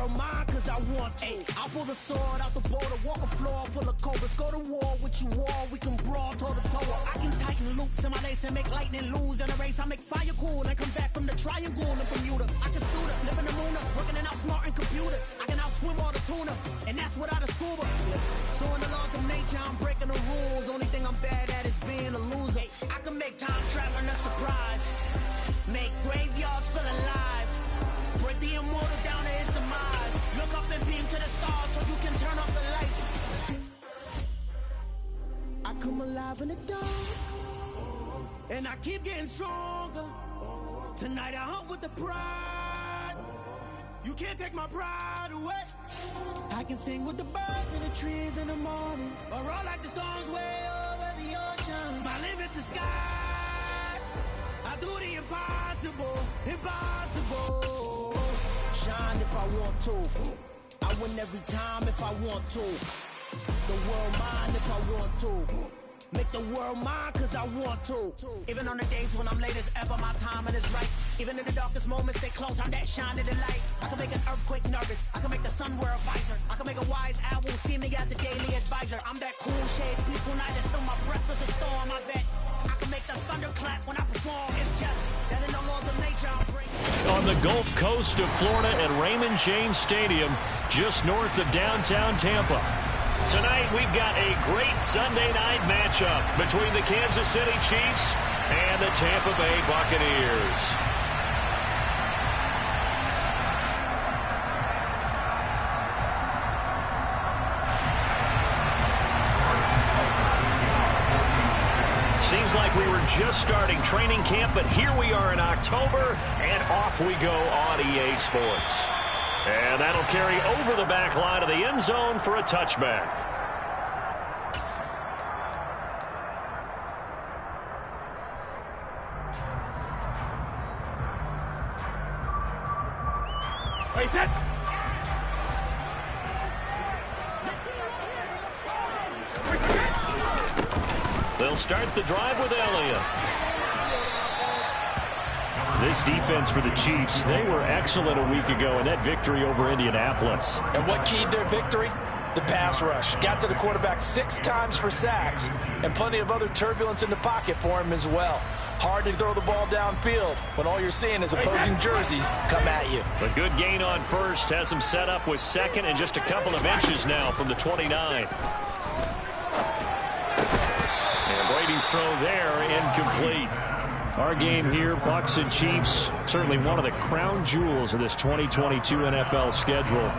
world mine cause I want to. I'll pull the sword out the border, walk a floor full of cobras. Go to war with you all, we can brawl toe to toe. I can tighten loops in my lace and make lightning lose in a race. I make fire cool and come back from the triangle in Bermuda. I can suit her, live in the moon, working and outsmarting computers. I can outswim all the tuna, and that's without a scuba. So in the laws of nature, I'm breaking the rules. Only thing I'm bad at is being a loser. I can make time traveling a surprise, make graveyards feel alive, break the immortal down to his demise. Look up and beam to the stars so you can turn off the lights. I come alive in the dark, and I keep getting stronger. Tonight I hunt with the pride. You can't take my pride away. I can sing with the birds and the trees in the morning, or roll like the storms way over the ocean. My limit's the sky. I do the impossible, impossible. Shine if I want to. I win every time if I want to. The world mine if I want to. Make the world mine cause I want to. Even on the days when I'm late as ever, my timing is right. Even in the darkest moments, stay close, I'm that shining the light. I can make an earthquake nervous, I can make the sun wear a visor. I can make a wise owl see me as a daily advisor. I'm that cool shade, peaceful night, and still my breath is a storm. I bet I can make the thunder clap when I perform. It's just that in the laws of nature I'm breaking. On the Gulf Coast of Florida at Raymond James Stadium, just north of downtown Tampa. Tonight, we've got a great Sunday night matchup between the Kansas City Chiefs and the Tampa Bay Buccaneers. Seems like we were just starting training camp, but here we are in October, and off we go on EA Sports. And that'll carry over the back line of the end zone for a touchback. Wait, that. They'll start the drive with Elliott. This defense for the Chiefs, they were excellent a week ago in that victory over Indianapolis. And what keyed their victory? The pass rush. Got to the quarterback 6 times for sacks, and plenty of other turbulence in the pocket for him as well. Hard to throw the ball downfield when all you're seeing is opposing jerseys come at you. A good gain on first has him set up with second and just a couple of inches now from the 29. And Brady's throw there incomplete. Our game here, Bucs and Chiefs, certainly one of the crown jewels of this 2022 NFL schedule.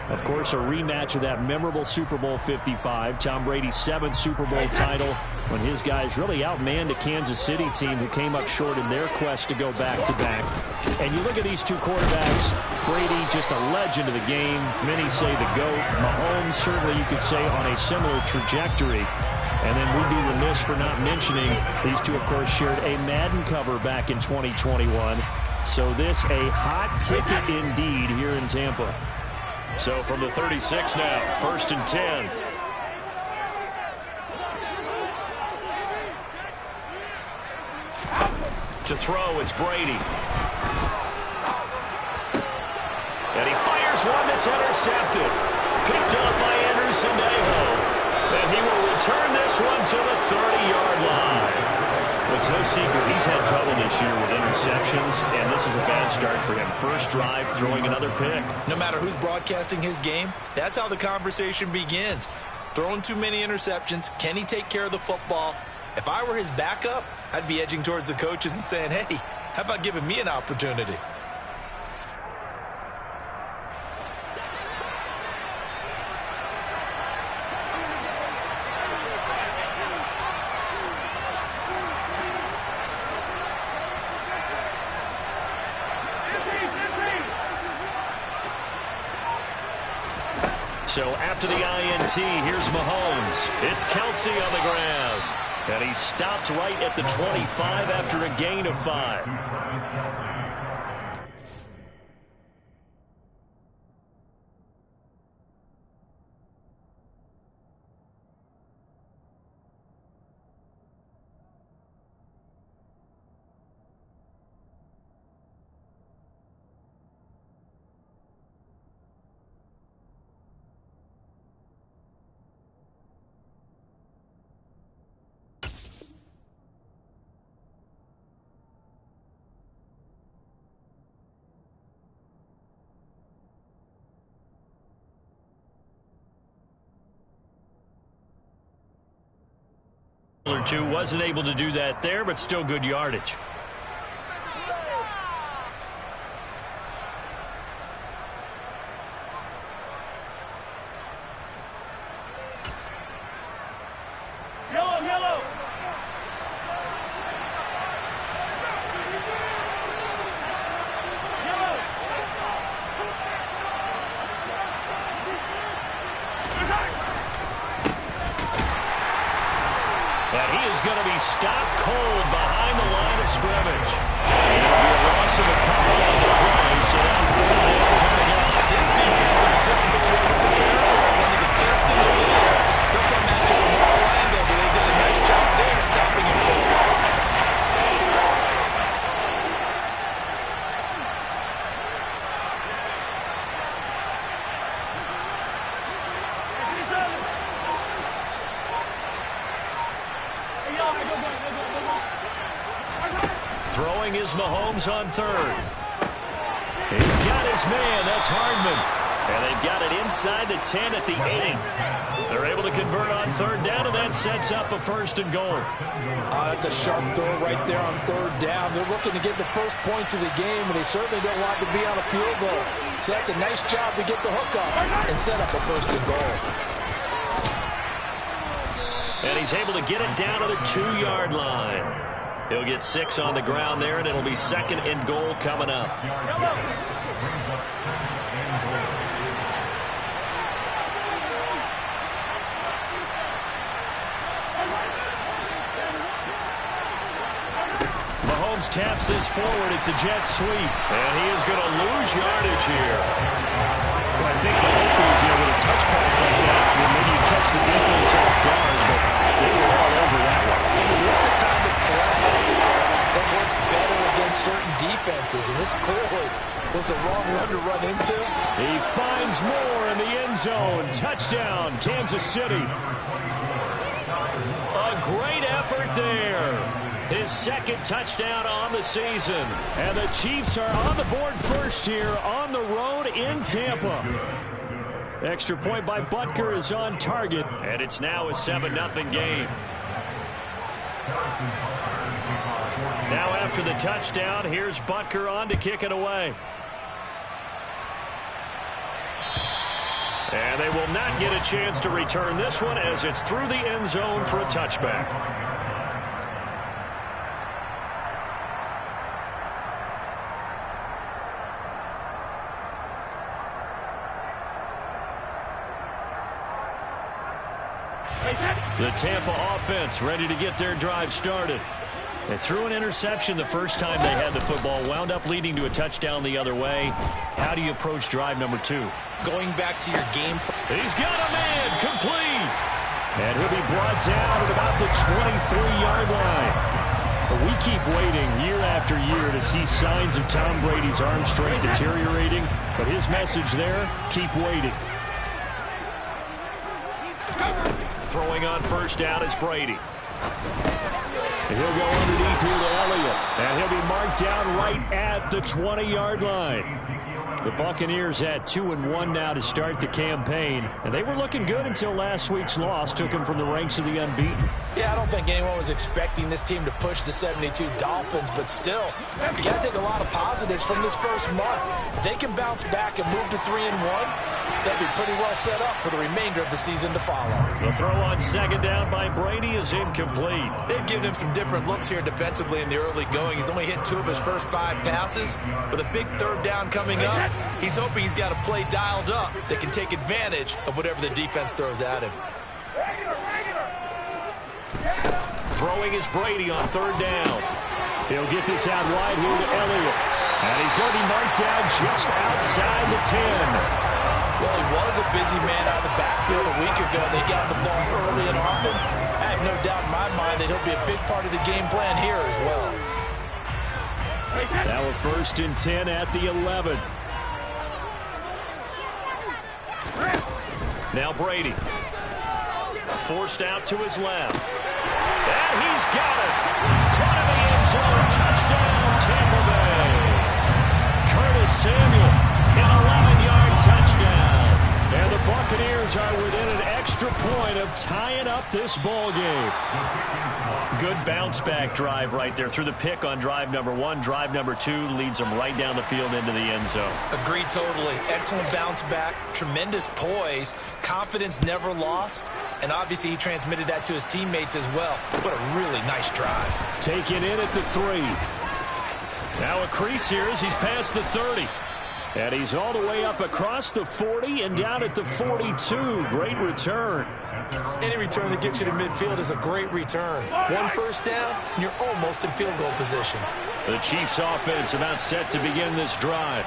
Of course, a rematch of that memorable Super Bowl 55, Tom Brady's 7th Super Bowl title, when his guys really outmanned a Kansas City team who came up short in their quest to go back-to-back. And you look at these two quarterbacks, Brady, just a legend of the game. Many say the GOAT. Mahomes, certainly you could say, on a similar trajectory. And then we'd be remiss for not mentioning these two, of course, shared a Madden cover back in 2021. So this a hot ticket indeed here in Tampa. So from the 36 now, 1st and 10. To throw, it's Brady. And he fires one that's intercepted. Picked up by Anderson-Dejo. And he will return this one to the 30-yard line. It's no secret he's had trouble this year with interceptions, and this is a bad start for him. First drive, throwing another pick. No matter who's broadcasting his game, that's how the conversation begins. Throwing too many interceptions, can he take care of the football? If I were his backup, I'd be edging towards the coaches and saying, hey, how about giving me an opportunity? So after the INT, here's Mahomes. It's Kelsey on the ground. And he stopped right at the 25 after a gain of 5. Or two, wasn't able to do that there, but still good yardage. And he is going to be stopped cold behind the line of scrimmage. And it'll be a loss of a couple on the play, so now third down coming up. This defense is a difficult one to prepare for. One of the best in the league. They'll come at you from all angles, and they did a nice job there stopping him for a loss. Throwing is Mahomes on third. He's got his man. That's Hardman. And they've got it inside the 10 at the 8. They're able to convert on third down, and that sets up a 1st and goal. That's a sharp throw right there on third down. They're looking to get the first points of the game, and they certainly don't want to be on a field goal. So that's a nice job to get the hook up and set up a 1st and goal. And he's able to get it down to the 2-yard line. He'll get 6 on the ground there, and it'll be 2nd and goal coming up. Mahomes taps this forward. It's a jet sweep, and he is going to lose yardage here. Well, I think the hope is, with a touch pass like that, maybe you catch the defense off guard, but they were all over that one. It's the kind of play that works better against certain defenses, and this clearly was the wrong run to run into. He finds more in the end zone. Touchdown, Kansas City. A great effort there. His 2nd touchdown on the season. And the Chiefs are on the board first here on the road in Tampa. Extra point by Butker is on target, and it's now a 7-0 game. Now after the touchdown, here's Butker on to kick it away. And they will not get a chance to return this one as it's through the end zone for a touchback. The Tampa offense ready to get their drive started. They threw an interception the first time they had the football, wound up leading to a touchdown the other way. How do you approach drive number 2? Going back to your game plan. He's got a man, complete. And he'll be brought down at about the 23-yard line. But we keep waiting year after year to see signs of Tom Brady's arm strength deteriorating. But his message there, keep waiting. Throwing on first down is Brady. And he'll go underneath here to Elliott. And he'll be marked down right at the 20-yard line. The Buccaneers had 2-1 now to start the campaign. And they were looking good until last week's loss took them from the ranks of the unbeaten. Yeah, I don't think anyone was expecting this team to push the 72 Dolphins, but still, you got to take a lot of positives from this first month. If they can bounce back and move to 3-1, they'll be pretty well set up for the remainder of the season to follow. The throw on second down by Brady is incomplete. They've given him some different looks here defensively in the early going. He's only hit 2 of his first 5 passes. With a big third down coming up, he's hoping he's got a play dialed up that can take advantage of whatever the defense throws at him. Throwing is Brady on third down. He'll get this out wide here to Elliott. And he's going to be marked down just outside the 10. Well, he was a busy man out of the backfield a week ago. They got the ball early and often. I have no doubt in my mind that he'll be a big part of the game plan here as well. Now a 1st and 10 at the 11. Now Brady. Forced out to his left. And he's got it. Caught in the end zone. Touchdown, Tampa Bay. Curtis Samuel, an 11-yard touchdown. And the Buccaneers are within an extra point of tying up this ball game. Good bounce-back drive right there through the pick on drive number 1. Drive number 2 leads them right down the field into the end zone. Agree totally. Excellent bounce back, tremendous poise, confidence never lost, and obviously he transmitted that to his teammates as well. What a really nice drive. Taken in at the 3. Now a crease here as he's past the 30. And he's all the way up across the 40 and down at the 42. Great return. Any return that gets you to midfield is a great return. 1 first down, and you're almost in field goal position. The Chiefs offense about set to begin this drive.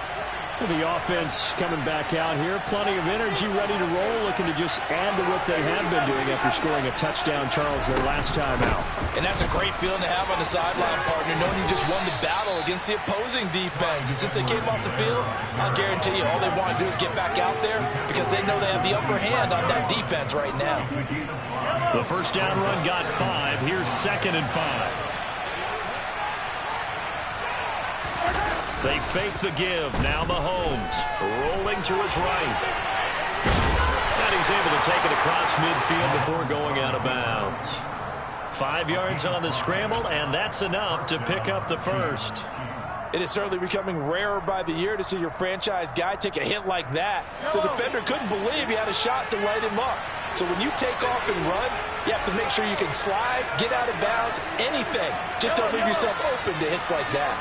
The offense coming back out here. Plenty of energy, ready to roll, looking to just add to what they have been doing after scoring a touchdown, Charles, their last time out. And that's a great feeling to have on the sideline, partner, knowing you just won the battle against the opposing defense. And since they came off the field, I'll guarantee you all they want to do is get back out there because they know they have the upper hand on that defense right now. The first down run got 5. Here's 2nd and 5. They fake the give. Now Mahomes rolling to his right. And he's able to take it across midfield before going out of bounds. 5 yards on the scramble, and that's enough to pick up the first. It is certainly becoming rarer by the year to see your franchise guy take a hit like that. The defender couldn't believe he had a shot to light him up. So when you take off and run, you have to make sure you can slide, get out of bounds, anything. Just don't leave yourself open to hits like that.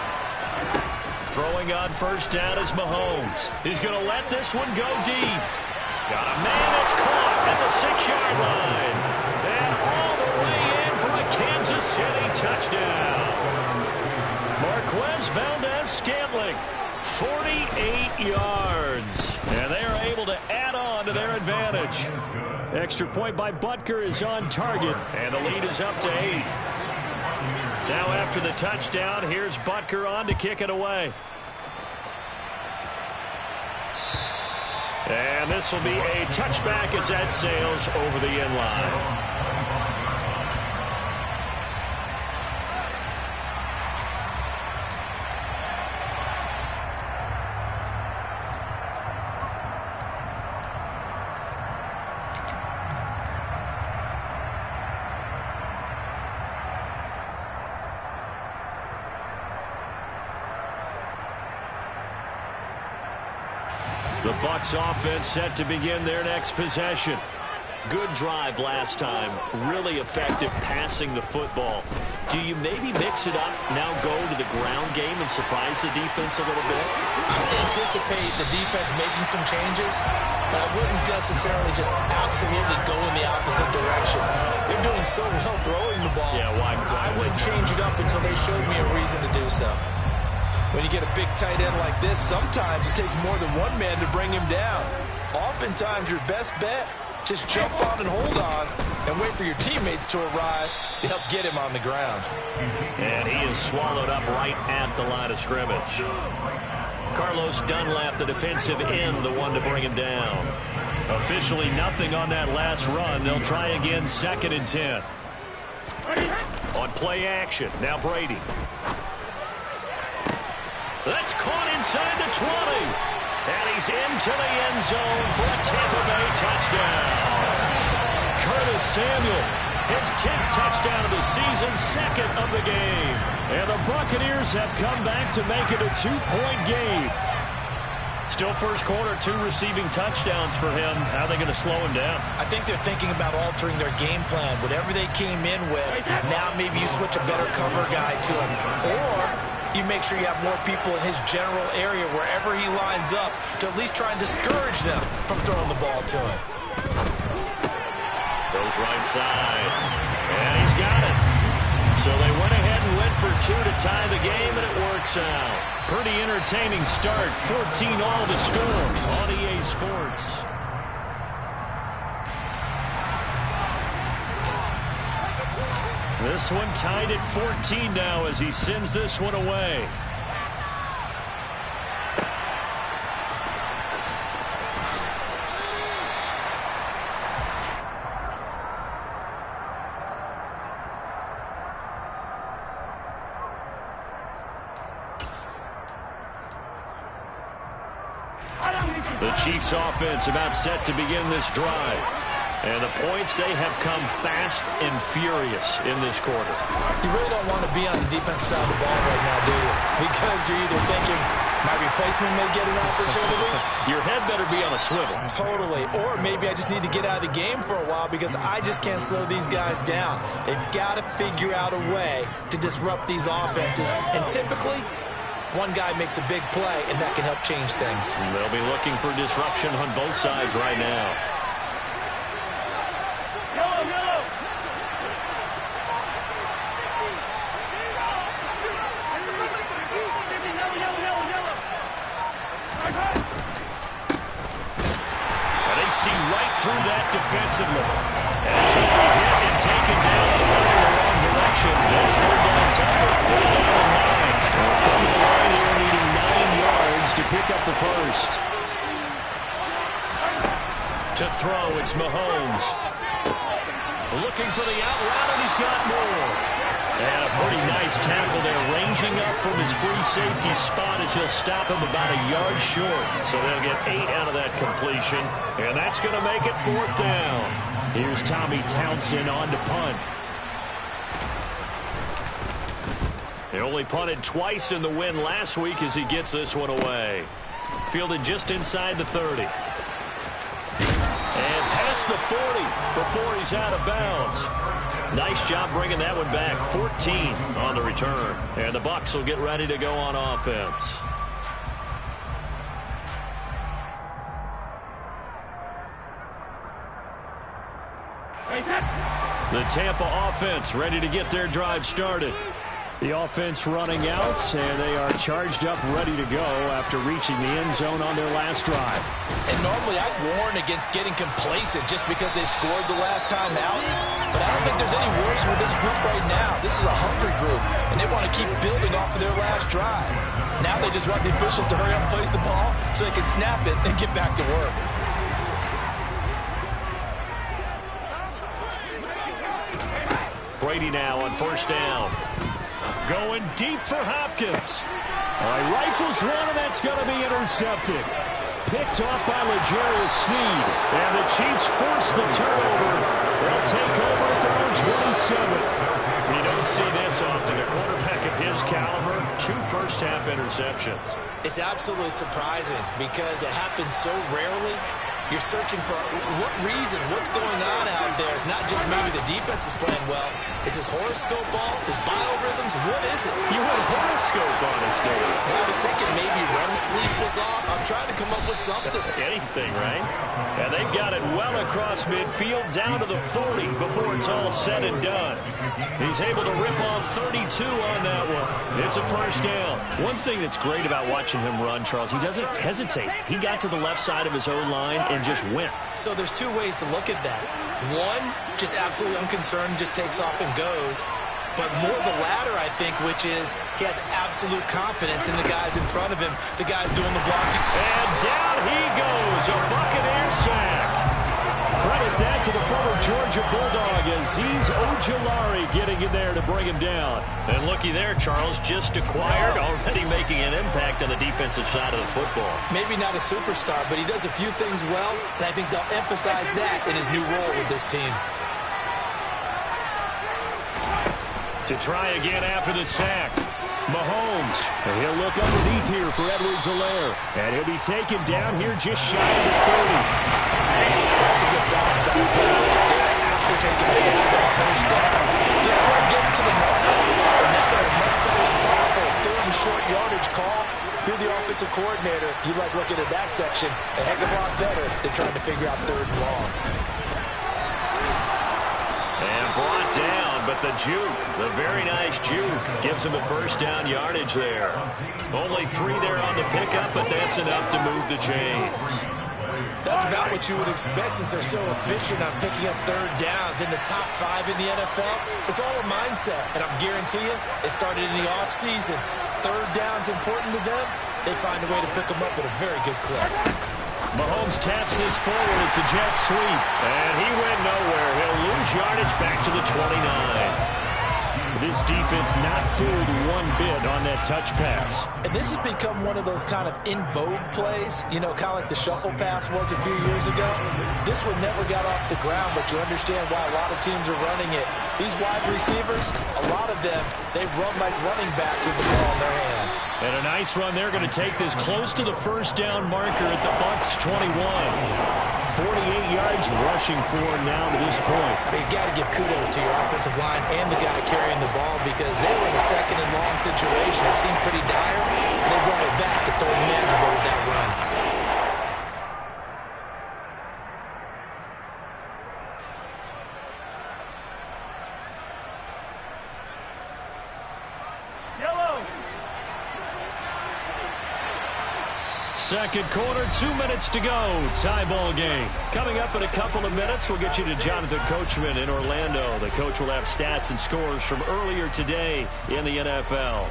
Throwing on first down is Mahomes. He's going to let this one go deep. Got a man that's caught at the 6-yard line. And all the way in for a Kansas City touchdown. Marquez Valdez-Scantling, 48 yards. And they are able to add on to their advantage. Extra point by Butker is on target. And the lead is up to 8. Now after the touchdown, here's Butker on to kick it away. And this will be a touchback as that sails over the end line. The Bucs offense set to begin their next possession. Good drive last time. Really effective passing the football. Do you maybe mix it up, now go to the ground game and surprise the defense a little bit? I would anticipate the defense making some changes, but I wouldn't necessarily just absolutely go in the opposite direction. They're doing so well throwing the ball. Yeah, why I wouldn't change it up until they showed me a reason to do so. When you get a big tight end like this, sometimes it takes more than one man to bring him down. Oftentimes, your best bet, just jump on and hold on and wait for your teammates to arrive to help get him on the ground. And he is swallowed up right at the line of scrimmage. Carlos Dunlap, the defensive end, the one to bring him down. Officially nothing on that last run. They'll try again, 2nd and 10. On play action, now Brady. That's caught inside the 20. And he's into the end zone for a Tampa Bay touchdown. Curtis Samuel, his 10th touchdown of the season, 2nd of the game. And the Buccaneers have come back to make it a 2-point game. Still first quarter, 2 receiving touchdowns for him. How are they going to slow him down? I think they're thinking about altering their game plan. Whatever they came in with, now maybe you switch a better cover guy to him. Or you make sure you have more people in his general area wherever he lines up to at least try and discourage them from throwing the ball to him. Goes right side. And he's got it. So they went ahead and went for 2 to tie the game, and it works out. Pretty entertaining start. 14 all to score on EA Sports. This one tied at 14 now as he sends this one away. The Chiefs offense about set to begin this drive. And the points, they have come fast and furious in this quarter. You really don't want to be on the defensive side of the ball right now, do you? Because you're either thinking, my replacement may get an opportunity. Your head better be on a swivel. Totally. Or maybe I just need to get out of the game for a while because I just can't slow these guys down. They've got to figure out a way to disrupt these offenses. And typically, one guy makes a big play, and that can help change things. And they'll be looking for disruption on both sides right now. Through that defensively. As he'll be hit and taken down the wrong direction. That's third down tougher. 4 down and 9. They'll come to the line here needing 9 yards to pick up the first. To throw, it's Mahomes. Looking for the out route, and he's got more. And a pretty nice tackle there, ranging up from his free safety spot as he'll stop him about a yard short. So they'll get 8 out of that completion, and that's going to make it 4th down. Here's Tommy Townsend on to punt. He only punted twice in the win last week as he gets this one away. Fielded just inside the 30. And past the 40 before he's out of bounds. Nice job bringing that one back. 14 on the return. And the Bucs will get ready to go on offense. The Tampa offense ready to get their drive started. The offense running out, and they are charged up, ready to go after reaching the end zone on their last drive. And normally I'd warn against getting complacent just because they scored the last time out. But I don't think there's any worries with this group right now. This is a hungry group, and they want to keep building off of their last drive. Now they just want the officials to hurry up and place the ball so they can snap it and get back to work. Brady now on 1st down. Going deep for Hopkins. Rifles one, and that's going to be intercepted. Picked off by L'Jarius Sneed. And the Chiefs force the turnover. They'll take over at their own 27. You don't see this often. A quarterback of his caliber, 2 first-half interceptions. It's absolutely surprising because it happens so rarely. You're searching for what reason, what's going on out there. It's not just maybe the defense is playing well. Is his horoscope off? His biorhythms? What is it? You had a horoscope on us, Dave. Well, I was thinking maybe REM sleep was off. I'm trying to come up with something. Anything, right? And they've got it well across midfield, down to the 40 before it's all said and done. He's able to rip off 32 on that one. It's a first down. One thing that's great about watching him run, Charles, he doesn't hesitate. He got to the left side of his O-line and just went. So there's 2 ways to look at that. One, just absolutely unconcerned, just takes off and goes. But more the latter, I think, which is he has absolute confidence in the guys in front of him, the guys doing the blocking. And down he goes, a Buccaneer sack. Credit that to the former Georgia Bulldog, Azeez Ojulari getting in there to bring him down. And looky there, Charles, just acquired, already making an impact on the defensive side of the football. Maybe not a superstar, but he does a few things well, and I think they'll emphasize that in his new role with this team. To try again after the sack. Mahomes. And he'll look underneath here for Edwards-Helaire. And he'll be taken down here just shy of the 30. That's a good bounce back play right there after taking a sack on 1st down. Didn't quite get it to the marker. But now they're in a much better spot for a 3rd and short yardage call through the offensive coordinator. You like looking at that section a heck of a lot better than trying to figure out 3rd and long. And brought down, but the juke, the very nice juke, gives him a 1st down yardage there. Only 3 there on the pickup, but that's enough to move the chains. That's about what you would expect since they're so efficient on picking up 3rd downs in the top 5 in the NFL. It's all a mindset, and I guarantee you, it started in the offseason. 3rd down's important to them. They find a way to pick them up with a very good clip. Mahomes taps this forward. It's a jet sweep. And he went nowhere. He'll lose yardage back to the 29. This defense not fooled one bit on that touch pass. And this has become one of those kind of in vogue plays, you know, kind of like the shuffle pass was a few years ago. This one never got off the ground, but you understand why a lot of teams are running it. These wide receivers, a lot of them, they run like running backs with the ball in their hands. And a nice run. They're going to take this close to the first down marker at the Bucs 21. 48 yards rushing for now to this point. You got to give kudos to your offensive line and the guy carrying the ball because they were in a second and long situation. It seemed pretty dire, and they brought it back to third and manageable with that run. Second quarter, 2 minutes to go. Tie ball game. Coming up in a couple of minutes, we'll get you to Jonathan Coachman in Orlando. The coach will have stats and scores from earlier today in the NFL.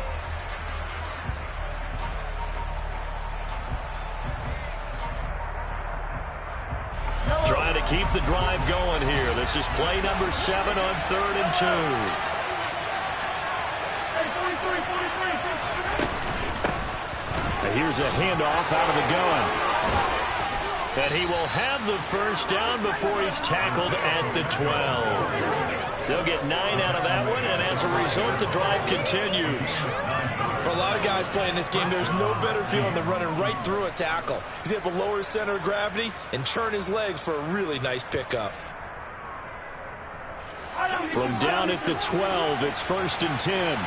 Trying to keep the drive going here. This is play number 7 on 3rd and 2. Here's a handoff out of the gun. And he will have the first down before he's tackled at the 12. They'll get 9 out of that one, and as a result, the drive continues. For a lot of guys playing this game, there's no better feeling than running right through a tackle. He's able to lower his center of gravity and churn his legs for a really nice pickup. From down at the 12, it's 1st and 10.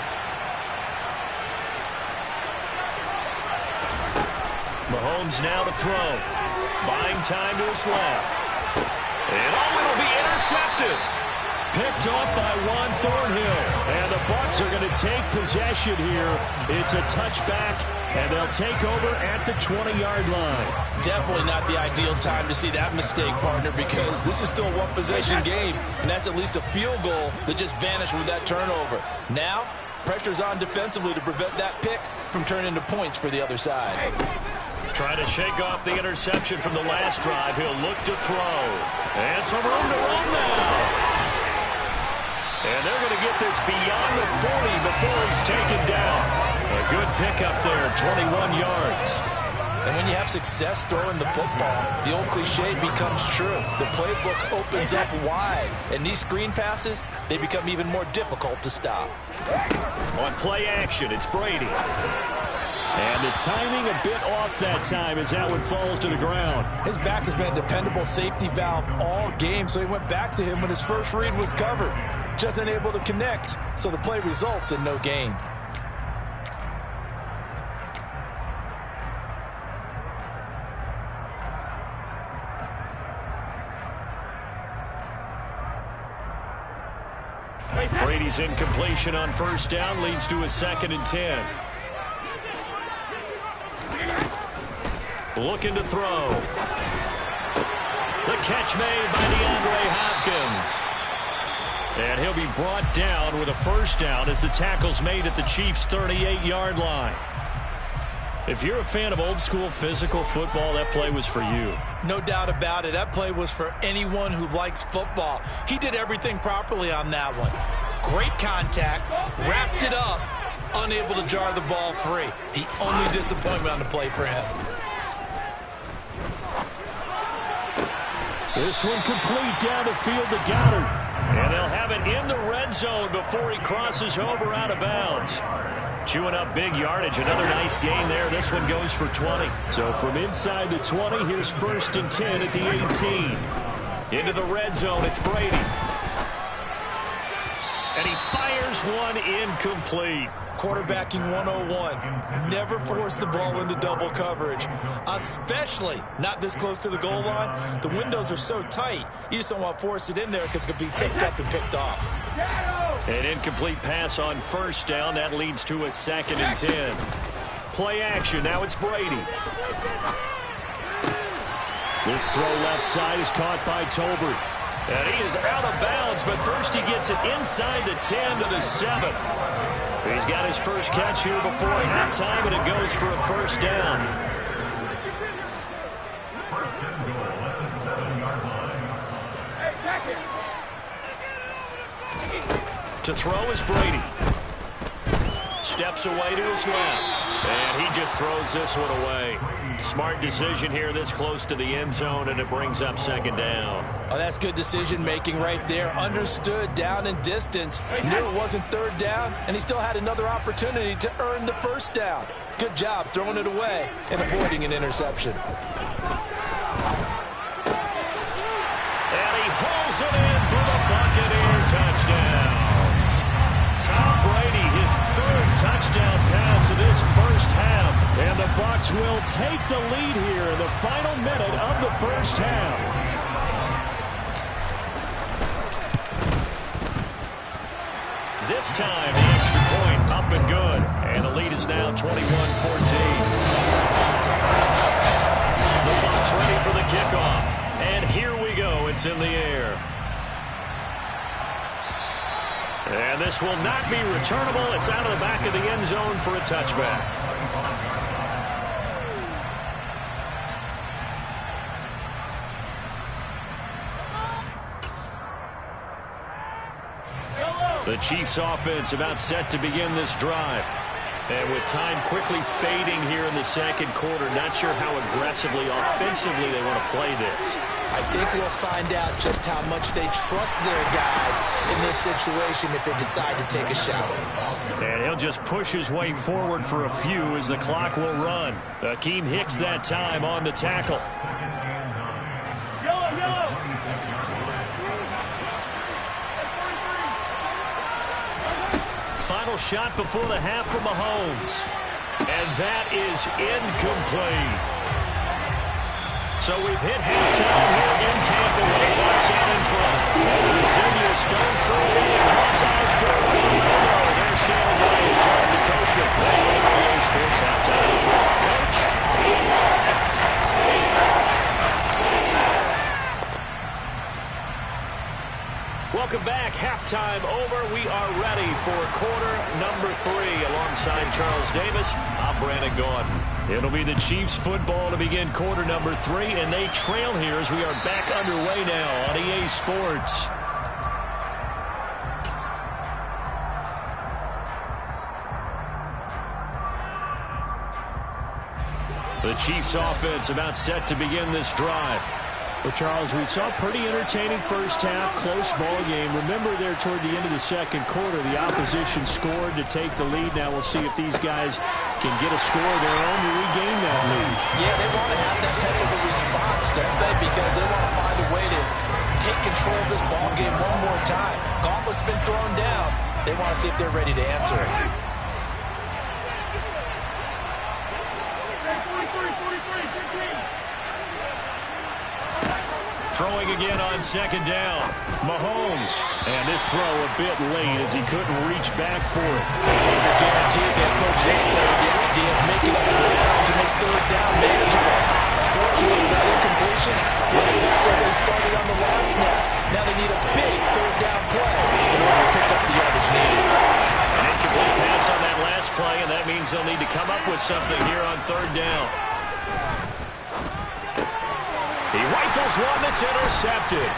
Mahomes now to throw. Buying time to his left. And it'll be intercepted. Picked off by Juan Thornhill. And the Bucs are going to take possession here. It's a touchback, and they'll take over at the 20-yard line. Definitely not the ideal time to see that mistake, partner, because this is still a one-possession game, and that's at least a field goal that just vanished with that turnover. Now, pressure's on defensively to prevent that pick from turning into points for the other side. Trying to shake off the interception from the last drive. He'll look to throw. And some room to run now. And they're going to get this beyond the 40 before he's taken down. A good pickup there, 21 yards. And when you have success throwing the football, the old cliche becomes true. The playbook opens up wide. And these screen passes, they become even more difficult to stop. On play action, it's Brady. And the timing a bit off that time as that one falls to the ground. His back has been a dependable safety valve all game, so he went back to him when his first read was covered. Just unable to connect, so the play results in no gain. Brady's incompletion on first down leads to a 2nd and 10. Looking to throw. The catch made by DeAndre Hopkins. And he'll be brought down with a first down as the tackle's made at the Chiefs' 38-yard line. If you're a fan of old-school physical football, that play was for you. No doubt about it. That play was for anyone who likes football. He did everything properly on that one. Great contact, wrapped it up, unable to jar the ball free. The only disappointment on the play for him. This one complete down the field to Goddard. And they'll have it in the red zone before he crosses over out of bounds. Chewing up big yardage. Another nice gain there. This one goes for 20. So from inside the 20, here's 1st and 10 at the 18. Into the red zone, it's Brady. And he fires one incomplete. Quarterbacking 101. Never force the ball into double coverage, especially not this close to the goal line. The windows are so tight, you just don't want to force it in there because it could be tipped up and picked off. An incomplete pass on first down. That leads to a 2nd and 10. Play action. Now it's Brady. This throw left side is caught by Tolbert. And he is out of bounds, but first he gets it inside the 10 to the 7. He's got his first catch here before halftime, and it goes for a first down. To throw is Brady. Steps away to his left. And he just throws this one away. Smart decision here this close to the end zone, and it brings up second down. Oh, that's good decision-making right there. Understood down and distance. Knew it wasn't third down, and he still had another opportunity to earn the first down. Good job throwing it away and avoiding an interception. And he hauls it in for the Buccaneer touchdown. Tom Brady, his third touchdown pass of this first half. And the Bucs will take the lead here in the final minute of the first half. This time, the extra point up and good. And the lead is now 21-14. The Bucs ready for the kickoff. And here we go. It's in the air. And this will not be returnable. It's out of the back of the end zone for a touchback. The Chiefs offense about set to begin this drive. And with time quickly fading here in the second quarter, not sure how aggressively, offensively they want to play this. I think we'll find out just how much they trust their guys in this situation if they decide to take a shot. And he'll just push his way forward for a few as the clock will run. Akeem Hicks that time on the tackle. Final shot before the half from Mahomes. And that is incomplete. So we've hit halftime here in Tampa with the Bucs out in front. As Resenia stones through the cross-eyed forward. They're standing by as Jonathan Coachman. NBA Sports halftime. Coach. Welcome back. Halftime over. We are ready for quarter number 3. Alongside Charles Davis, I'm Brandon Gordon. It'll be the Chiefs football to begin quarter number 3, and they trail here as we are back underway now on EA Sports. The Chiefs offense about set to begin this drive. Well, Charles, we saw a pretty entertaining first half, close ball game. Remember there toward the end of the second quarter, the opposition scored to take the lead. Now we'll see if these guys can get a score of their own to regain that lead. Yeah, they want to have that type of a response, don't they? Because they want to find a way to take control of this ball game one more time. Gauntlet's been thrown down. They want to see if they're ready to answer it. Throwing again on second down. Mahomes. And this throw a bit late as he couldn't reach back for it. I guarantee they approach this play with the idea of making up ground to make third down manageable. Unfortunately, with that incompletion, right back where they started on the last snap. Now they need a big third down play in order to pick up the yardage needed. An incomplete pass on that last play, and that means they'll need to come up with something here on third down. He rifles one that's intercepted.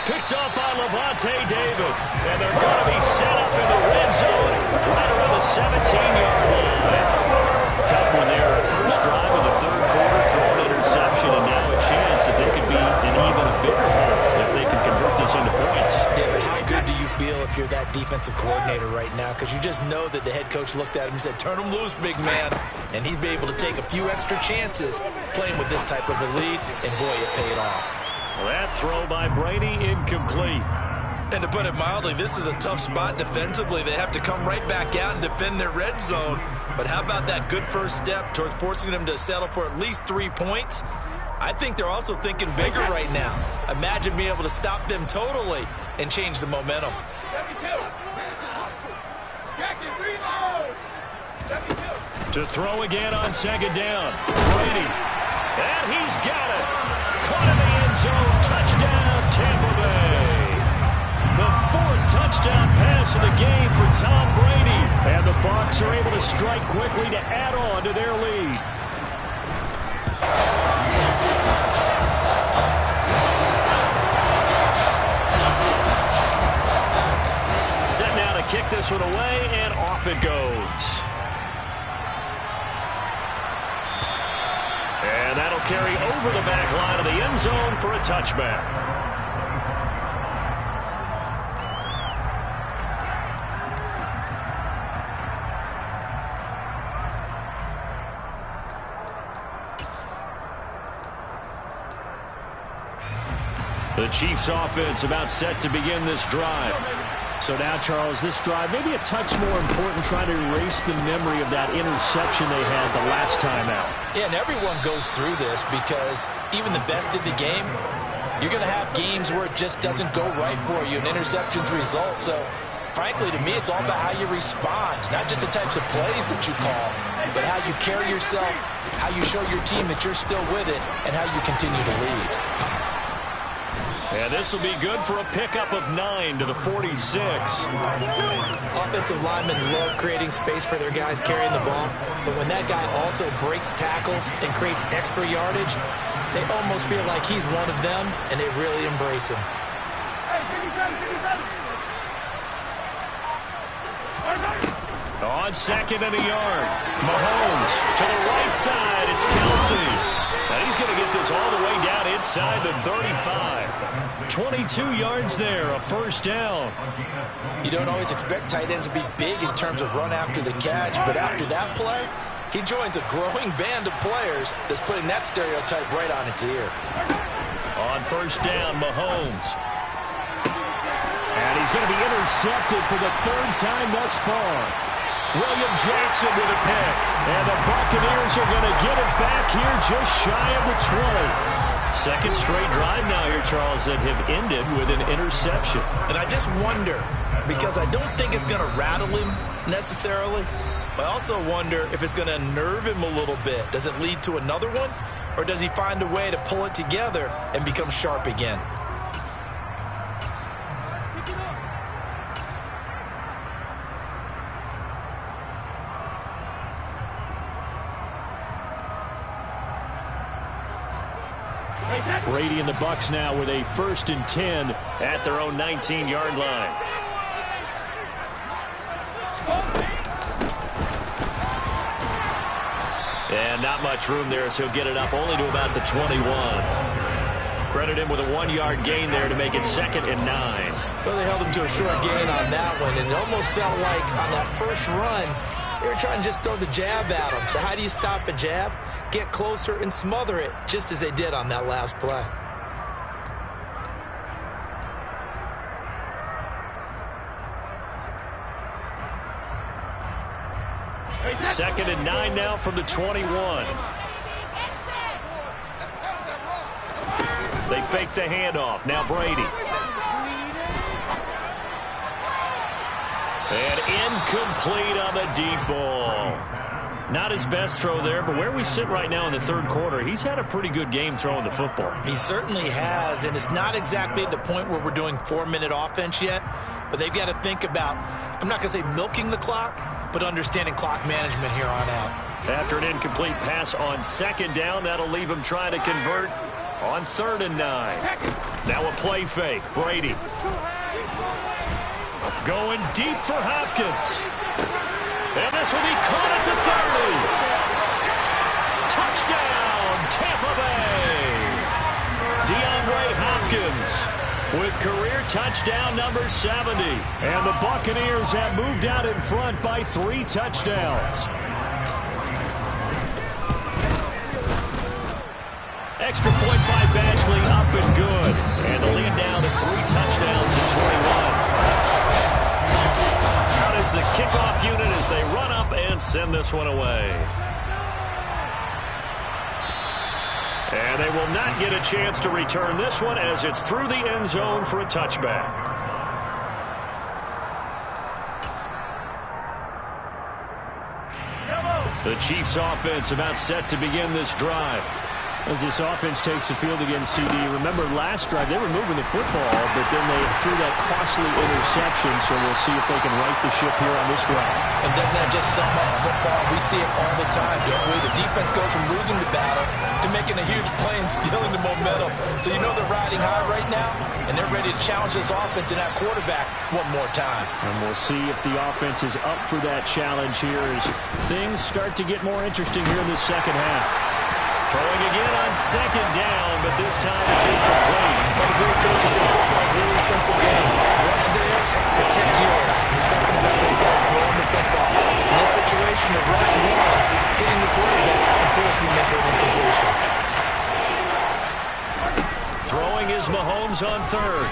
Picked up by Levante David. And they're going to be set up in the red zone right around the 17-yard line. Tough one there. First drive of the third quarter, throw an interception, and now a chance that they could be in even a bigger hole if they can convert this into points. Yeah, but how good do you feel if you're that defensive coordinator right now? Because you just know that the head coach looked at him and said, turn him loose, big man. And he'd be able to take a few extra chances playing with this type of a lead, and boy, it paid off. Well, that throw by Brady, incomplete. And to put it mildly, this is a tough spot defensively. They have to come right back out and defend their red zone. But how about that good first step towards forcing them to settle for at least 3 points? I think they're also thinking bigger right now. Imagine being able to stop them totally and change the momentum. To throw again on second down. Brady. And he's got it. Caught in the end zone. Touchdown, Tampa Bay. The 4th touchdown pass of the game for Tom Brady. And the Bucs are able to strike quickly to add on to their lead. Set now to carry over the back line of the end zone for a touchback. The Chiefs offense about set to begin this drive. So now, Charles, this drive maybe a touch more important, trying to erase the memory of that interception they had the last time out. Yeah, and everyone goes through this because even the best in the game, you're going to have games where it just doesn't go right for you, and interceptions result. So, frankly, to me, it's all about how you respond, not just the types of plays that you call, but how you carry yourself, how you show your team that you're still with it, and how you continue to lead. And this will be good for a pickup of 9 to the 46. Offensive linemen love creating space for their guys carrying the ball, but when that guy also breaks tackles and creates extra yardage, they almost feel like he's one of them, and they really embrace him. On second and a yard, Mahomes to the right side. It's Kelsey. And he's going to get this all the way down inside the 35. 22 yards there, a first down. You don't always expect tight ends to be big in terms of run after the catch, but after that play, he joins a growing band of players that's putting that stereotype right on its ear. On first down, Mahomes. And he's going to be intercepted for the third time thus far. William Jackson with a pick. And the Buccaneers are going to get it back here just shy of the 20. Second straight drive now here, Charles, that have ended with an interception. And I just wonder, because I don't think it's going to rattle him necessarily, but I also wonder if it's going to unnerve him a little bit. Does it lead to another one? Or does he find a way to pull it together and become sharp again? Brady and the Bucs now with a 1st and 10 at their own 19-yard line. And not much room there, so he'll get it up only to about the 21. Credit him with a 1-yard gain there to make it 2nd and 9. Well, they held him to a short gain on that one, and it almost felt like on that first run, they were trying to just throw the jab at him. So how do you stop a jab? Get closer and smother it, just as they did on that last play. Second and 9 now from the 21. They fake the handoff. Now Brady. And incomplete on the deep ball. Not his best throw there, but where we sit right now in the third quarter, he's had a pretty good game throwing the football. He certainly has, and it's not exactly at the point where we're doing 4-minute offense yet, but they've got to think about, I'm not going to say milking the clock, but understanding clock management here on out. After an incomplete pass on second down, that'll leave him trying to convert on 3rd and 9. Now a play fake. Brady. Going deep for Hopkins. And this will be caught at the 30. Touchdown, Tampa Bay. DeAndre Hopkins with career touchdown number 70. And the Buccaneers have moved out in front by 3 touchdowns. Extra point by Badgley, up and good. And the lead down to 3 touchdowns in 21. Out is the kickoff unit as they run up and send this one away. And they will not get a chance to return this one as it's through the end zone for a touchback. The Chiefs offense about set to begin this drive. As this offense takes the field against CD, remember last drive they were moving the football, but then they threw that costly interception, so we'll see if they can right the ship here on this drive. And doesn't that just sum up football? We see it all the time, don't we? The defense goes from losing the battle to making a huge play and stealing the momentum. So you know they're riding high right now, and they're ready to challenge this offense and that quarterback one more time. And we'll see if the offense is up for that challenge here as things start to get more interesting here in the second half. Throwing again on second down, but this time it's incomplete. One of the great coaches said football is a really simple game. Rush theirs, protect yours. And he's talking about those guys throwing the football. In this situation, the rush one, hitting the quarterback and forcing him into an incompletion. Throwing is Mahomes on third.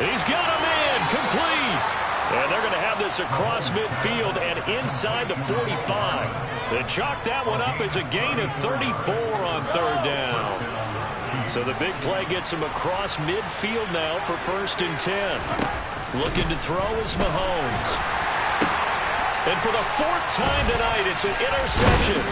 He's got him in, complete. And they're going to have this across midfield and inside the 45. They chalk that one up as a gain of 34 on third down. So the big play gets him across midfield now for 1st and 10. Looking to throw is Mahomes. And for the 4th time tonight, it's an interception.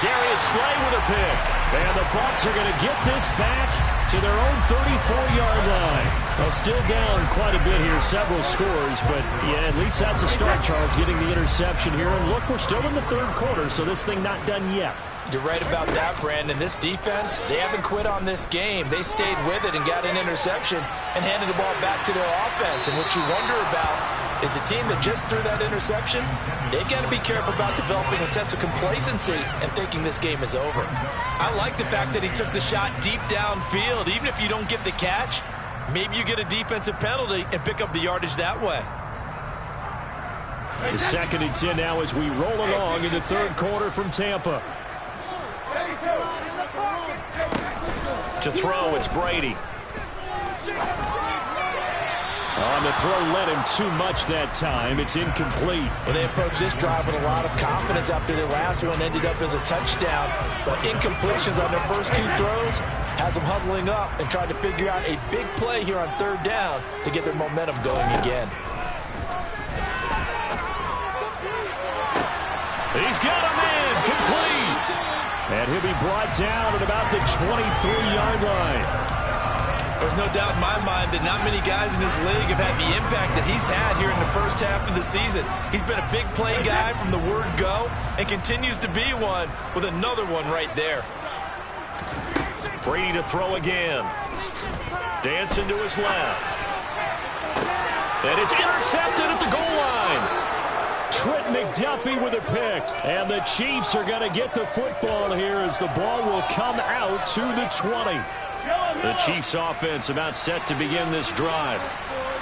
Darius Slay with a pick. And the Bucs are going to get this back to their own 34-yard line. Well, still down quite a bit here, several scores, but yeah, at least that's a start, Charles, getting the interception here. And look, we're still in the 3rd quarter, so this thing not done yet. You're right about that, Brandon. This defense, they haven't quit on this game. They stayed with it and got an interception and handed the ball back to their offense. And what you wonder about is the team that just threw that interception, they've got to be careful about developing a sense of complacency and thinking this game is over. I like the fact that he took the shot deep downfield. Even if you don't get the catch, maybe you get a defensive penalty and pick up the yardage that way. The 2nd and 10 now as we roll along in the 3rd quarter from Tampa. To throw, it's Brady. On the throw, led him too much that time. It's incomplete. Well, they approached this drive with a lot of confidence after their last one ended up as a touchdown. But incompletions on their first 2 throws has them huddling up and trying to figure out a big play here on 3rd down to get their momentum going again. He's got him in, complete. And he'll be brought down at about the 23-yard line. There's no doubt in my mind that not many guys in this league have had the impact that he's had here in the first half of the season. He's been a big play guy from the word go and continues to be one with another one right there. Brady to throw again. Dancing to his left. And it's intercepted at the goal line. Trent McDuffie with a pick. And the Chiefs are going to get the football here as the ball will come out to the 20. The Chiefs offense about set to begin this drive.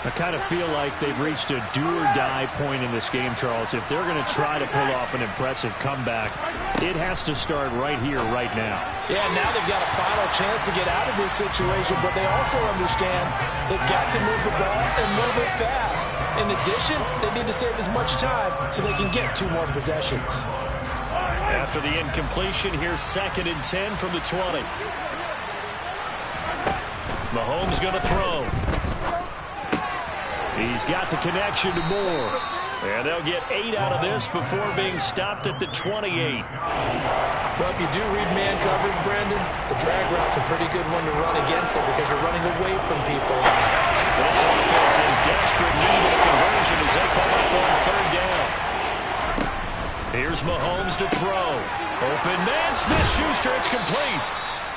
I kind of feel like they've reached a do-or-die point in this game, Charles. If they're going to try to pull off an impressive comeback, it has to start right here, right now. Yeah, now they've got a final chance to get out of this situation, but they also understand they've got to move the ball and move it fast. In addition, they need to save as much time so they can get 2 more possessions. After the incompletion, here's 2nd and 10 from the 20. Mahomes going to throw. He's got the connection to Moore. And they'll get 8 out of this before being stopped at the 28. Well, if you do read man coverage, Brandon, the drag route's a pretty good one to run against it because you're running away from people. This offense in desperate need of a conversion as they come up on 3rd down. Here's Mahomes to throw. Open man, Smith-Schuster, it's complete.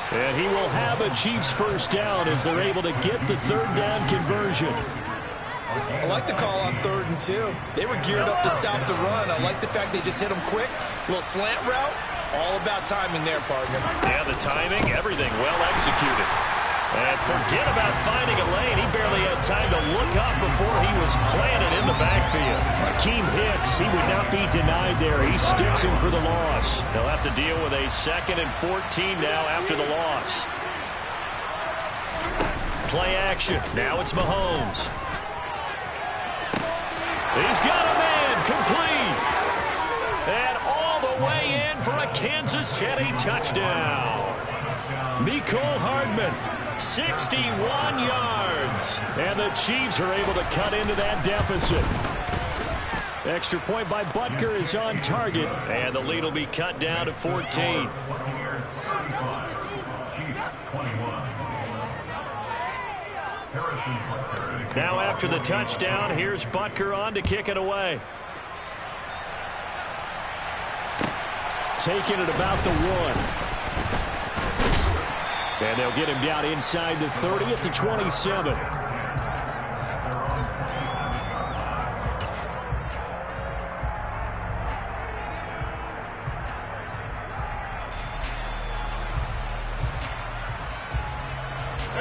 And he will have a Chiefs 1st down as they're able to get the 3rd down conversion. I like the call on 3rd and 2. They were geared up to stop the run. I like the fact they just hit them quick. Little slant route. All about timing there, partner. Yeah, the timing, everything well executed. And forget about finding a lane. He barely had time to look up before he was planted in the backfield. Akeem Hicks, he would not be denied there. He sticks him for the loss. They'll have to deal with a 2nd and 14 now after the loss. Play action. Now it's Mahomes. He's got a man complete. And all the way in for a Kansas City touchdown. Mecole Hardman, 61 yards. And the Chiefs are able to cut into that deficit. Extra point by Butker is on target. And the lead will be cut down to 14. Now after the touchdown, here's Butker on to kick it away. Taking it about the 1. And they'll get him down inside the 30 at the 27.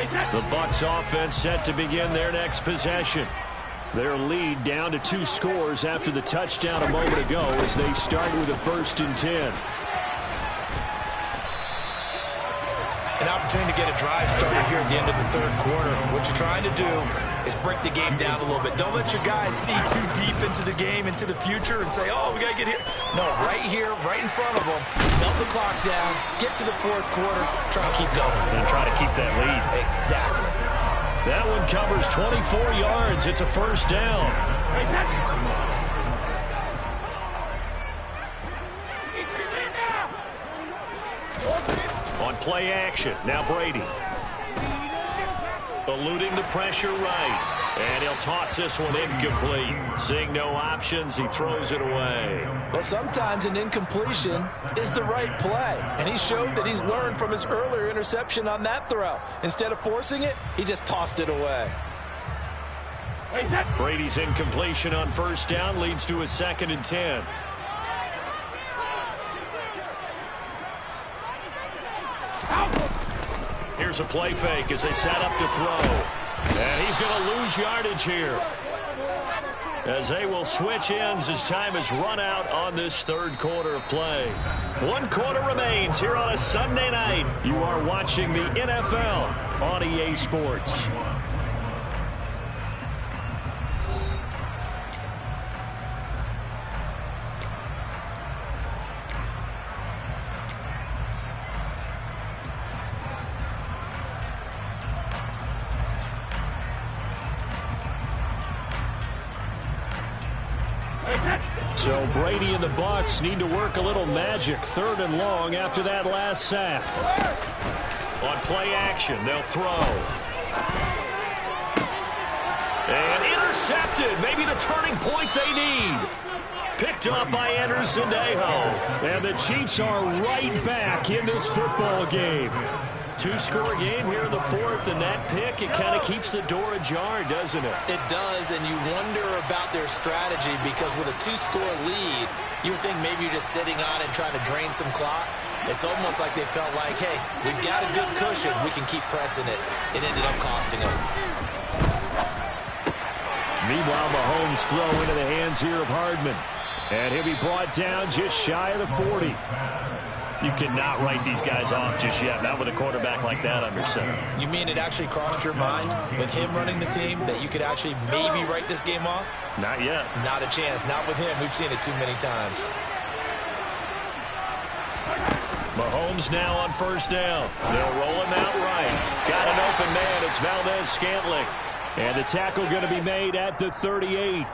The Bucs offense set to begin their next possession. Their lead down to 2 scores after the touchdown a moment ago as they start with a 1st and 10. An opportunity to get a drive started here at the end of the 3rd quarter. What you're trying to do is break the game down a little bit. Don't let your guys see too deep into the game, into the future, and say, oh, we got to get here. No, right here, right in front of them. Melt the clock down, get to the 4th quarter, try to keep going. And try to keep that lead. Exactly. That one covers 24 yards. It's a 1st down. On play action, now Brady. Eluding the pressure right. And he'll toss this one incomplete. Seeing no options, he throws it away. Well, sometimes an incompletion is the right play. And he showed that he's learned from his earlier interception on that throw. Instead of forcing it, he just tossed it away. Brady's incompletion on 1st down leads to a 2nd and 10. Here's a play fake as they set up to throw. And he's going to lose yardage here, as they will switch ends as time has run out on this 3rd quarter of play. 1 quarter remains here on a Sunday night. You are watching the NFL on EA Sports. So Brady and the Bucs need to work a little magic. 3rd and long after that last sack. On play action, they'll throw. And intercepted. Maybe the turning point they need. Picked up by Anderson-Dejo. And the Chiefs are right back in this football game. 2-score game here in the 4th, and that pick, it kind of keeps the door ajar, doesn't it? It does, and you wonder about their strategy, because with a 2-score lead, you would think maybe you're just sitting on it trying to drain some clock. It's almost like they felt like, hey, we've got a good cushion. We can keep pressing it. It ended up costing them. Meanwhile, Mahomes throw into the hands here of Hardman. And he'll be brought down just shy of the 40. You cannot write these guys off just yet, not with a quarterback like that under center. You mean it actually crossed your mind with him running the team that you could actually maybe write this game off? Not yet. Not a chance. Not with him. We've seen it too many times. Mahomes now on 1st down. They'll roll him out right. Got an open man. It's Valdez-Scantling. And the tackle going to be made at the 38.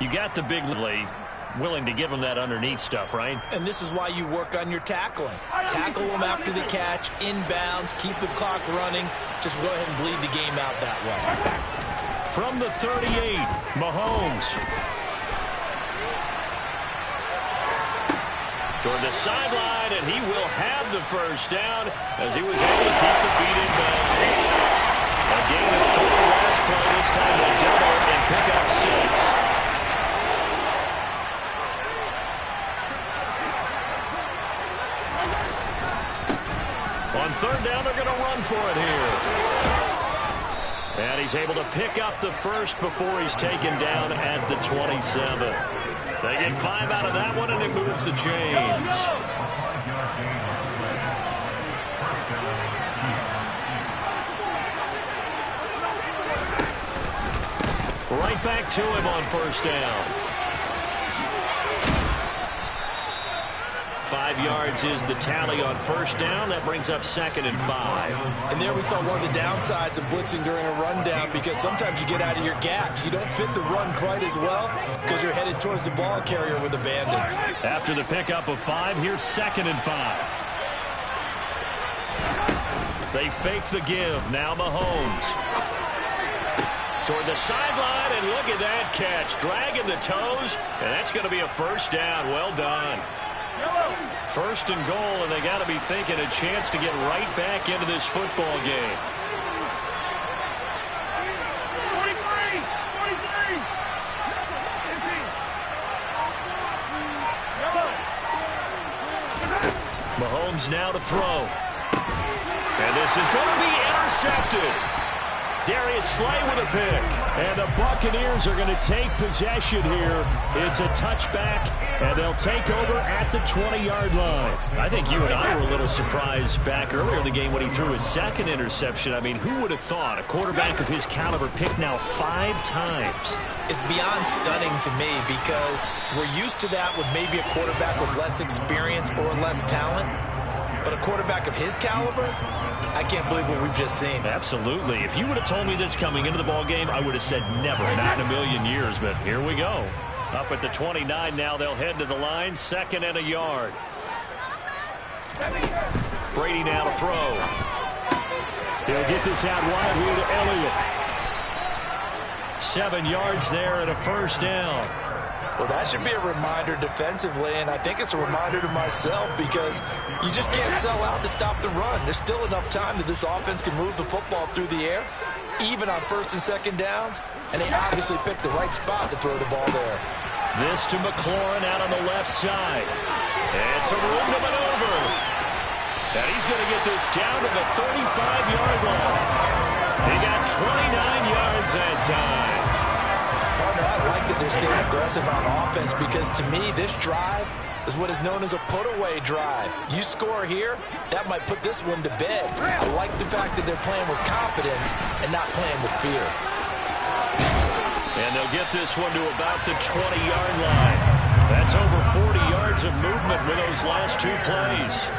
You got the big lead. Willing to give him that underneath stuff, right? And this is why you work on your tackling. Tackle him after the catch, inbounds, keep the clock running. Just go ahead and bleed the game out that way. From the 38, Mahomes. Toward the sideline, and he will have the 1st down as he was able to keep the feet in bounds. A gain of 4 last play. This time they double and pick up 6. On 3rd down, they're going to run for it here. And he's able to pick up the 1st before he's taken down at the 27. They get 5 out of that one, and it moves the chains. Right back to him on 1st down. 5 yards is the tally on 1st down. That brings up 2nd and 5. And there we saw one of the downsides of blitzing during a rundown, because sometimes you get out of your gaps. You don't fit the run quite as well because you're headed towards the ball carrier with abandon. After the pickup of 5, here's 2nd and 5. They fake the give. Now Mahomes. Toward the sideline, and look at that catch. Dragging the toes, and that's going to be a 1st down. Well done. 1st and goal, and they got to be thinking a chance to get right back into this football game. 43. Mahomes now to throw. And this is going to be intercepted. Darius Slay with a pick. And the Buccaneers are going to take possession here. It's a touchback, and they'll take over at the 20-yard line. I think you and I were a little surprised back earlier in the game when he threw his second interception. I mean, who would have thought a quarterback of his caliber picked now 5 times? It's beyond stunning to me because we're used to that with maybe a quarterback with less experience or less talent. But a quarterback of his caliber, I can't believe what we've just seen. Absolutely. If you would have told me this coming into the ball game, I would have said never, not in a million years. But here we go. Up at the 29 now, they'll head to the line, 2nd and a yard. Brady now to throw. He'll get this out wide here to Elliott. 7 yards there and a first down. Well, that should be a reminder defensively, and I think it's a reminder to myself because you just can't sell out to stop the run. There's still enough time that this offense can move the football through the air, even on 1st and 2nd downs, and they obviously picked the right spot to throw the ball there. This to McLaurin out on the left side. And some room to maneuver. And he's going to get this down to the 35-yard line. He got 29 yards that time. Partner, I like that they're staying aggressive on offense because, to me, this drive is what is known as a put-away drive. You score here, that might put this one to bed. I like the fact that they're playing with confidence and not playing with fear. And they'll get this one to about the 20-yard line. That's over 40 yards of movement with those last 2 plays.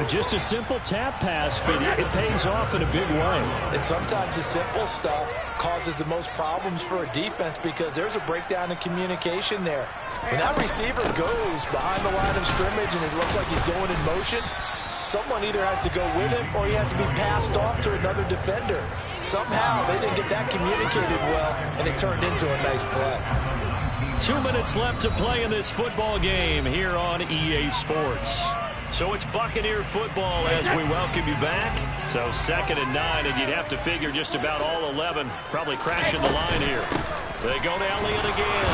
Just a simple tap pass, but it pays off in a big way. And sometimes the simple stuff causes the most problems for a defense because there's a breakdown in communication there. When that receiver goes behind the line of scrimmage and it looks like he's going in motion, someone either has to go with him or he has to be passed off to another defender. Somehow they didn't get that communicated well, and it turned into a nice play. 2 minutes left to play in this football game here on EA Sports. So it's Buccaneer football as we welcome you back. So 2nd and 9, and you'd have to figure just about all 11 probably crashing the line here. They go to Elliott again.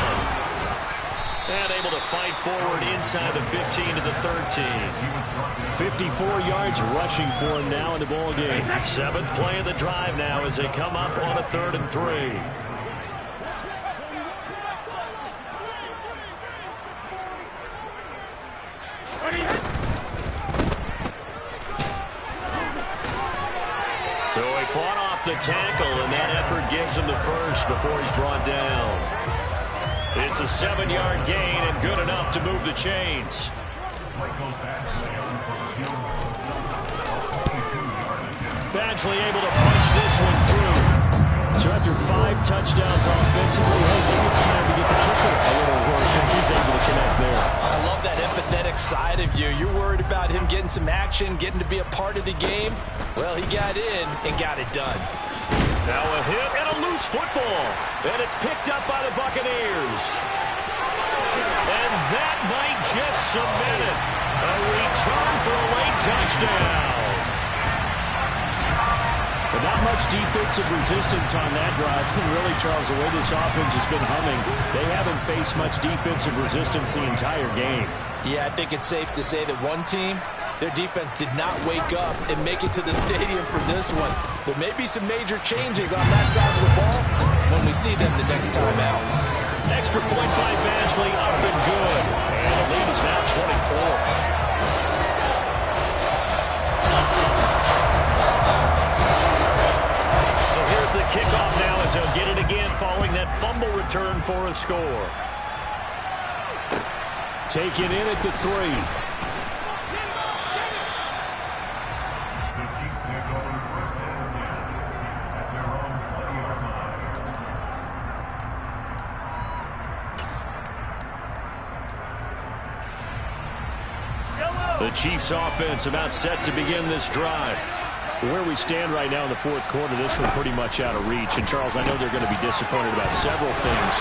And able to fight forward inside the 15 to the 13. 54 yards rushing for him now in the ball game. 7th play of the drive now as they come up on a 3rd and 3. So he fought off the tackle, and that effort gives him the first before he's brought down. It's a 7-yard gain and good enough to move the chains. Badgley able to punch this one through. So after 5 touchdowns offensively, hey, maybe it's time to get the kicker a little work, and he's able to connect there. I love that empathetic side of you. You're worried about him getting some action, getting to be a part of the game. Well, he got in and got it done. Now a hit and a loose football. And it's picked up by the Buccaneers. And that might just cement it. A return for a late touchdown. But not much defensive resistance on that drive. And really, Charles, the way this offense has been humming, they haven't faced much defensive resistance the entire game. Yeah, I think it's safe to say that one team, their defense did not wake up and make it to the stadium for this one. There may be some major changes on that side of the ball when we see them the next time out. Extra point by Badgley, up and good. And the lead is now 24. The kickoff now as they'll get it again following that fumble return for a score. Taken in at the 3. The Chiefs offense about set to begin this drive. Where we stand right now in the 4th quarter, this one pretty much out of reach. And, Charles, I know they're going to be disappointed about several things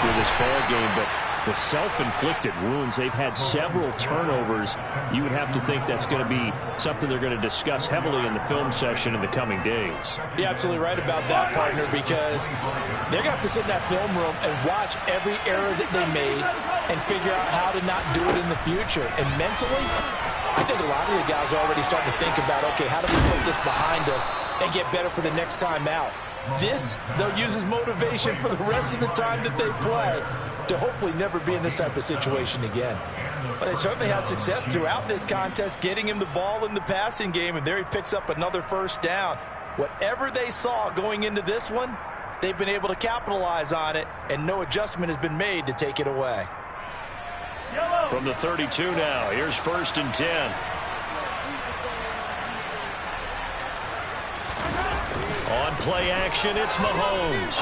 with this ball game, but the self-inflicted wounds, they've had several turnovers. You would have to think that's going to be something they're going to discuss heavily in the film session in the coming days. You're absolutely right about that, partner, because they're going to have to sit in that film room and watch every error that they made and figure out how to not do it in the future. And mentally, I I think a lot of the guys are already starting to think about, okay, how do we put this behind us and get better for the next time out? This, they'll use as motivation for the rest of the time that they play to hopefully never be in this type of situation again. But they certainly had success throughout this contest, getting him the ball in the passing game, and there he picks up another first down. Whatever they saw going into this one, they've been able to capitalize on it, and no adjustment has been made to take it away. From the 32 now, here's 1st and 10. On play action, it's Mahomes.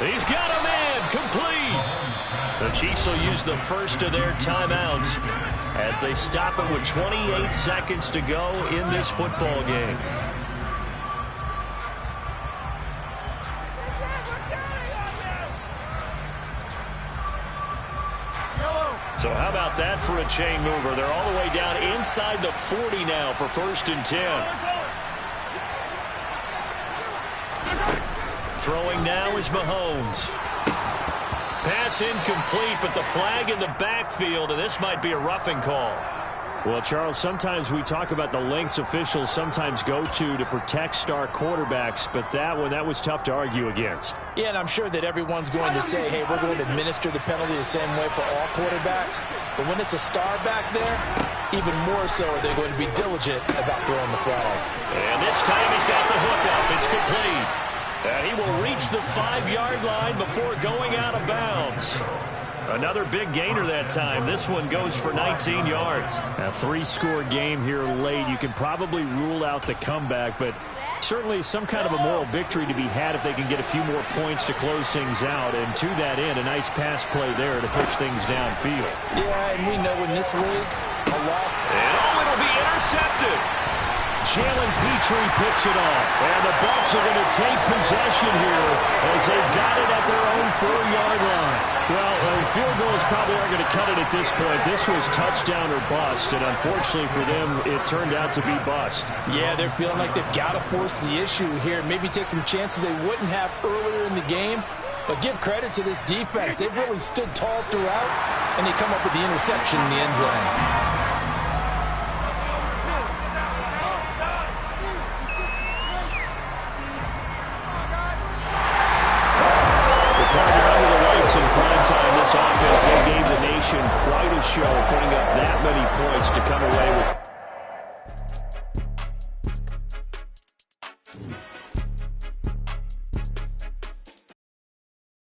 He's got a man, complete. The Chiefs will use the first of their timeouts as they stop it with 28 seconds to go in this football game. So how about that for a chain mover? They're all the way down inside the 40 now for 1st and 10. Throwing now is Mahomes. Pass incomplete, but the flag in the backfield, and this might be a roughing call. Well, Charles, sometimes we talk about the lengths officials sometimes go to protect star quarterbacks, but that was tough to argue against. Yeah, and I'm sure that everyone's going to say, hey, we're going to administer the penalty the same way for all quarterbacks. But when it's a star back there, even more so are they going to be diligent about throwing the flag. And this time he's got the hook up. It's complete. And he will reach the 5-yard line before going out of bounds. Another big gainer that time. This one goes for 19 yards. A 3-score game here late. You can probably rule out the comeback, but certainly some kind of a moral victory to be had if they can get a few more points to close things out. And to that end, a nice pass play there to push things downfield. Yeah, and we know in this league, a lot. And it'll be intercepted. Jalen Petrie picks it off. And the Bucs are going to take possession here as they've got it at their own 4-yard line. Well, field goals probably aren't going to cut it at this point. This was touchdown or bust, and unfortunately for them, it turned out to be bust. Yeah, they're feeling like they've got to force the issue here. Maybe take some chances they wouldn't have earlier in the game. But give credit to this defense. They've really stood tall throughout, and they come up with the interception in the end zone. In prime time, this offense, they gave the nation quite a show, putting up that many points to come away with.